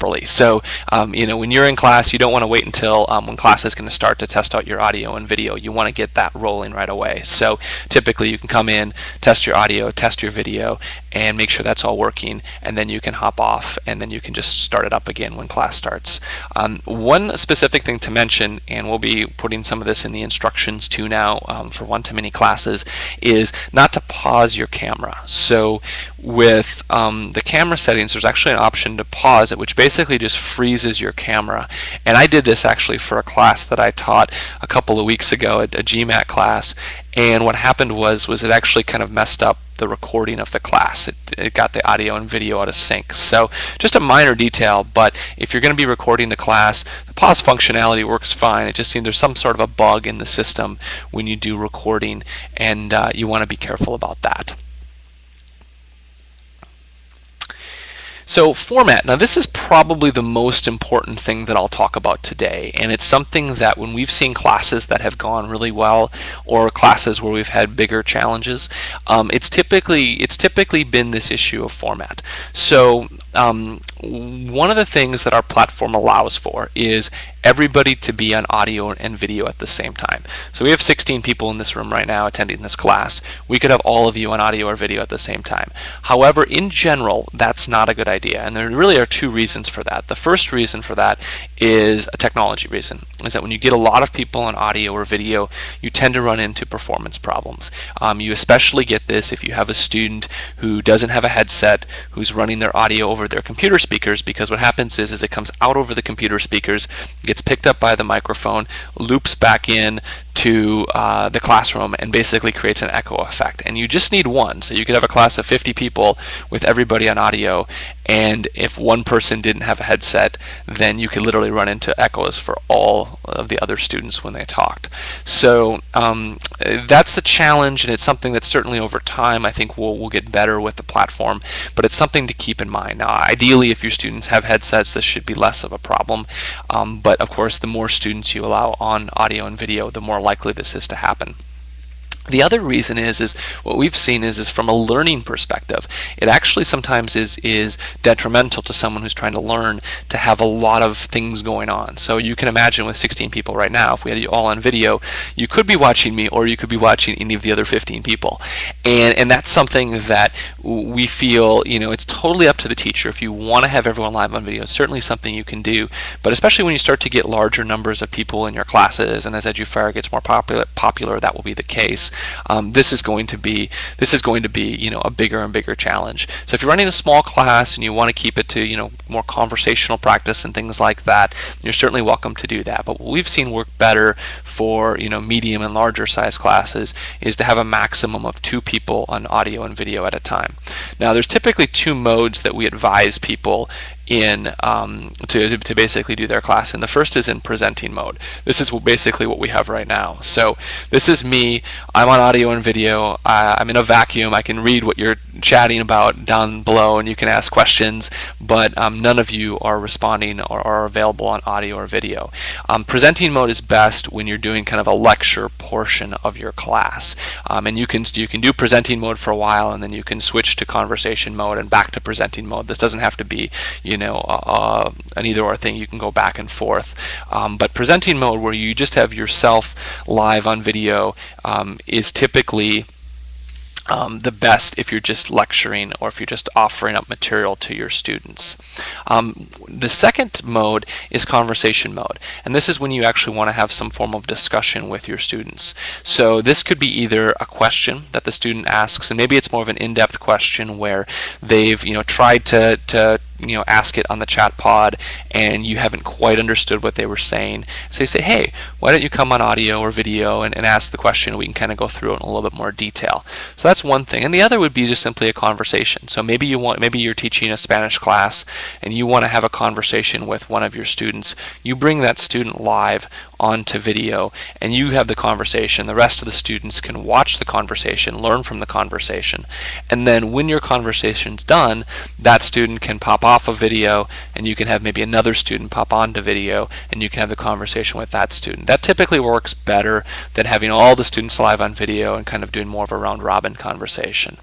properly. So when you're in class, you don't want to wait until when class is going to start to test out your audio and video. You want to get that rolling right away. So typically you can come in, test your audio, test your video, and make sure that's all working, and then you can hop off, and then you can just start it up again when class starts. One specific thing to mention, and we'll be putting some of this in the instructions too now for one-to-many classes, is not to pause your camera. So with the camera settings, there's actually an option to pause it, which basically just freezes your camera. And I did this actually for a class that I taught a couple of weeks ago, a GMAT class, and what happened was it actually kind of messed up the recording of the class. It got the audio and video out of sync. So just a minor detail, but if you're going to be recording the class, the pause functionality works fine. It just seems there's some sort of a bug in the system when you do recording, and you want to be careful about that. So format, now this is probably the most important thing that I'll talk about today, and it's something that when we've seen classes that have gone really well or classes where we've had bigger challenges, it's typically been this issue of format. So one of the things that our platform allows for is everybody to be on audio and video at the same time. So we have 16 people in this room right now attending this class. We could have all of you on audio or video at the same time. However, in general, that's not a good idea, and there really are two reasons for that. The first reason for that is a technology reason, is that when you get a lot of people on audio or video, you tend to run into performance problems. You especially get this if you have a student who doesn't have a headset, who's running their audio over their computer speakers, because what happens is it comes out over the computer speakers, gets picked up by the microphone, loops back in to the classroom, and basically creates an echo effect. And you just need one. So you could have a class of 50 people with everybody on audio, and if one person didn't have a headset, then you could literally run into echoes for all of the other students when they talked. So that's a challenge, and it's something that certainly over time I think we'll get better with the platform, but it's something to keep in mind. Now, ideally, if your students have headsets, this should be less of a problem, but of course the more students you allow on audio and video, the more likely this is to happen. The other reason is what we've seen is from a learning perspective, it actually sometimes is detrimental to someone who's trying to learn to have a lot of things going on. So you can imagine with 16 people right now, if we had you all on video, you could be watching me or you could be watching any of the other 15 people. And that's something that we feel, it's totally up to the teacher. If you want to have everyone live on video, it's certainly something you can do. But especially when you start to get larger numbers of people in your classes, and as eduFire gets more popular, that will be the case. This is going to be a bigger and bigger challenge. So if you're running a small class and you want to keep it to more conversational practice and things like that, you're certainly welcome to do that. But what we've seen work better for medium and larger size classes is to have a maximum of 2 people on audio and video at a time. Now there's typically 2 modes that we advise people in to basically do their class, and the first is in presenting mode. This is basically what we have right now. So this is me. I'm on audio and video. I'm in a vacuum. I can read what you're chatting about down below, and you can ask questions, but none of you are responding or are available on audio or video. Presenting mode is best when you're doing kind of a lecture portion of your class, and you can do presenting mode for a while, and then you can switch to conversation mode and back to presenting mode. This doesn't have to be an either-or thing. You can go back and forth. But presenting mode, where you just have yourself live on video, is typically the best if you're just lecturing or if you're just offering up material to your students. The second mode is conversation mode, and this is when you actually want to have some form of discussion with your students. So this could be either a question that the student asks, and maybe it's more of an in-depth question where they've tried to ask it on the chat pod and you haven't quite understood what they were saying. So you say, hey, why don't you come on audio or video and ask the question. We can kind of go through it in a little bit more detail. So that's one thing. And the other would be just simply a conversation. So maybe you're teaching a Spanish class and you want to have a conversation with one of your students. You bring that student live onto video, and you have the conversation. The rest of the students can watch the conversation, learn from the conversation, and then when your conversation's done, that student can pop off a video, and you can have maybe another student pop onto video, and you can have the conversation with that student. That typically works better than having all the students live on video and kind of doing more of a round-robin conversation.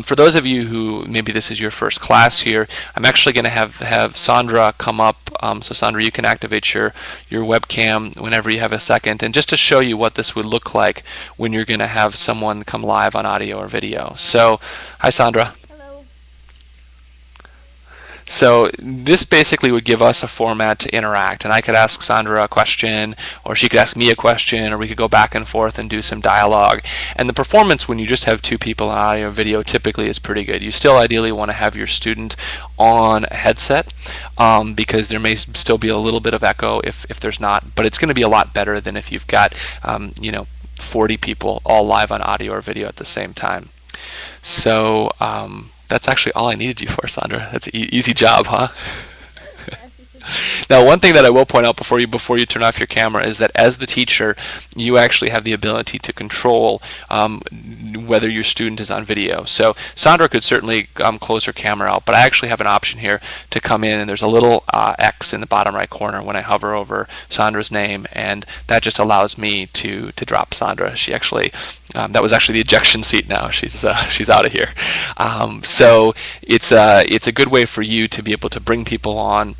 For those of you who maybe this is your first class here, I'm actually going to have Sandra come up. So Sandra, you can activate your webcam whenever you have a second, and just to show you what this would look like when you're going to have someone come live on audio or video. So, hi Sandra. So this basically would give us a format to interact, and I could ask Sandra a question, or she could ask me a question, or we could go back and forth and do some dialogue. And the performance when you just have two people on audio or video typically is pretty good. You still ideally want to have your student on a headset because there may still be a little bit of echo if there's not, but it's going to be a lot better than if you've got 40 people all live on audio or video at the same time. So that's actually all I needed you for, Sandra. That's an easy job, huh? Now, one thing that I will point out before you turn off your camera is that as the teacher, you actually have the ability to control whether your student is on video. So Sandra could certainly close her camera out, but I actually have an option here to come in, and there's a little X in the bottom right corner when I hover over Sandra's name, and that just allows me to drop Sandra. She actually that was actually the ejection seat. Now she's out of here. So it's a good way for you to be able to bring people on,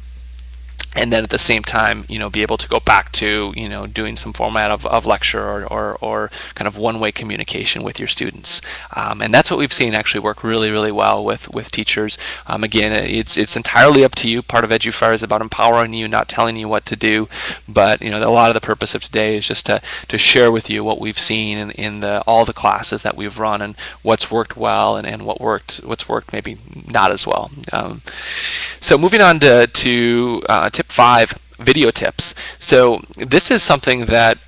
and then at the same time, be able to go back to, doing some format of lecture or kind of one-way communication with your students. And that's what we've seen actually work really, really well with teachers. Again, it's entirely up to you. Part of eduFire is about empowering you, not telling you what to do. But, a lot of the purpose of today is just to share with you what we've seen in all the classes that we've run, and what's worked well and what's worked maybe not as well. So moving on to tip 5, video tips. So this is something that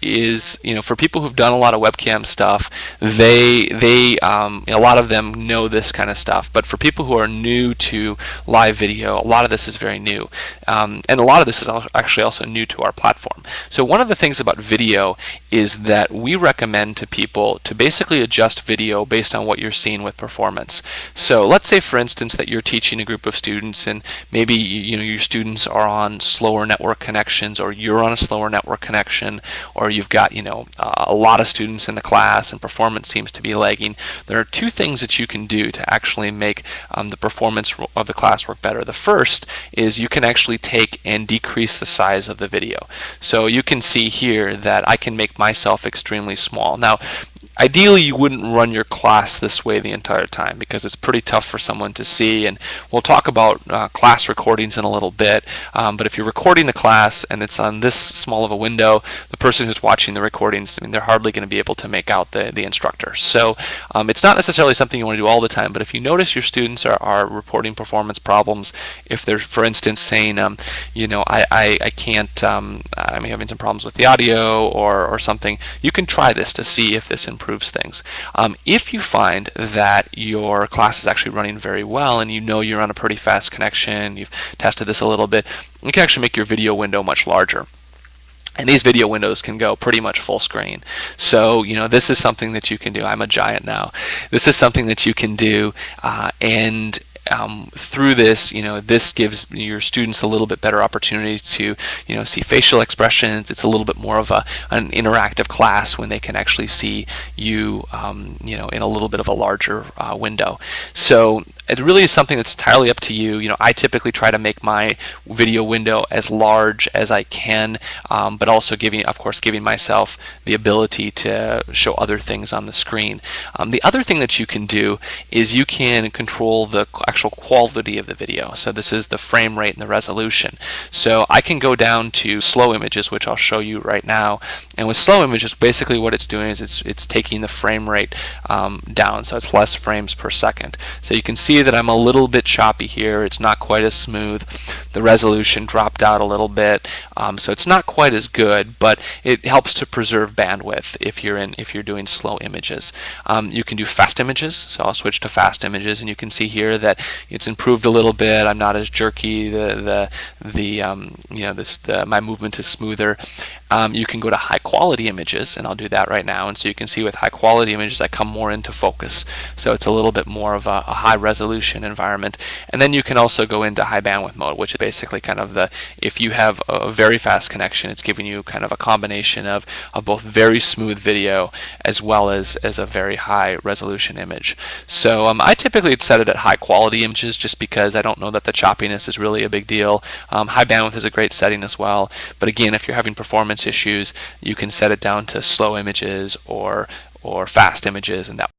is, for people who've done a lot of webcam stuff, they a lot of them know this kind of stuff. But for people who are new to live video, a lot of this is very new, and a lot of this is actually also new to our platform. So one of the things about video is that we recommend to people to basically adjust video based on what you're seeing with performance. So let's say, for instance, that you're teaching a group of students, and maybe your students are on slower network connections, or you're on a slower network connection, or you've got a lot of students in the class and performance seems to be lagging. There are two things that you can do to actually make the performance of the class work better. The first is you can actually take and decrease the size of the video. So you can see here that I can make myself extremely small. Now, ideally, you wouldn't run your class this way the entire time because it's pretty tough for someone to see, and we'll talk about class recordings in a little bit, but if you're recording the class and it's on this small of a window, the person who's watching the recordings, they're hardly going to be able to make out the instructor. So it's not necessarily something you want to do all the time, but if you notice your students are reporting performance problems, if they're, for instance, saying, I can't, I'm having some problems with the audio or something, you can try this to see if this improves things. If you find that your class is actually running very well and you're on a pretty fast connection, you've tested this a little bit, you can actually make your video window much larger. And these video windows can go pretty much full screen. So, this is something that you can do. I'm a giant now. This is something that you can do, and through this, this gives your students a little bit better opportunity to, see facial expressions. It's a little bit more of an interactive class when they can actually see you, in a little bit of a larger window. So it really is something that's entirely up to you. I typically try to make my video window as large as I can, but also giving myself the ability to show other things on the screen. The other thing that you can do is you can control the actual quality of the video. So this is the frame rate and the resolution. So I can go down to slow images, which I'll show you right now. And with slow images, basically what it's doing is it's taking the frame rate down, so it's less frames per second. So you can see that I'm a little bit choppy here. It's not quite as smooth. The resolution dropped out a little bit, so it's not quite as good, but it helps to preserve bandwidth if you're doing slow images. You can do fast images, so I'll switch to fast images, and you can see here that it's improved a little bit. I'm not as jerky. My movement is smoother. You can go to high quality images, and I'll do that right now. And so you can see with high quality images, I come more into focus. So it's a little bit more of a high resolution environment. And then you can also go into high bandwidth mode, which is basically kind of if you have a very fast connection, it's giving you kind of a combination of both very smooth video as well as a very high resolution image. So I typically set it at high quality images just because I don't know that the choppiness is really a big deal. High bandwidth is a great setting as well. But again, if you're having performance issues, you can set it down to slow images or fast images, and that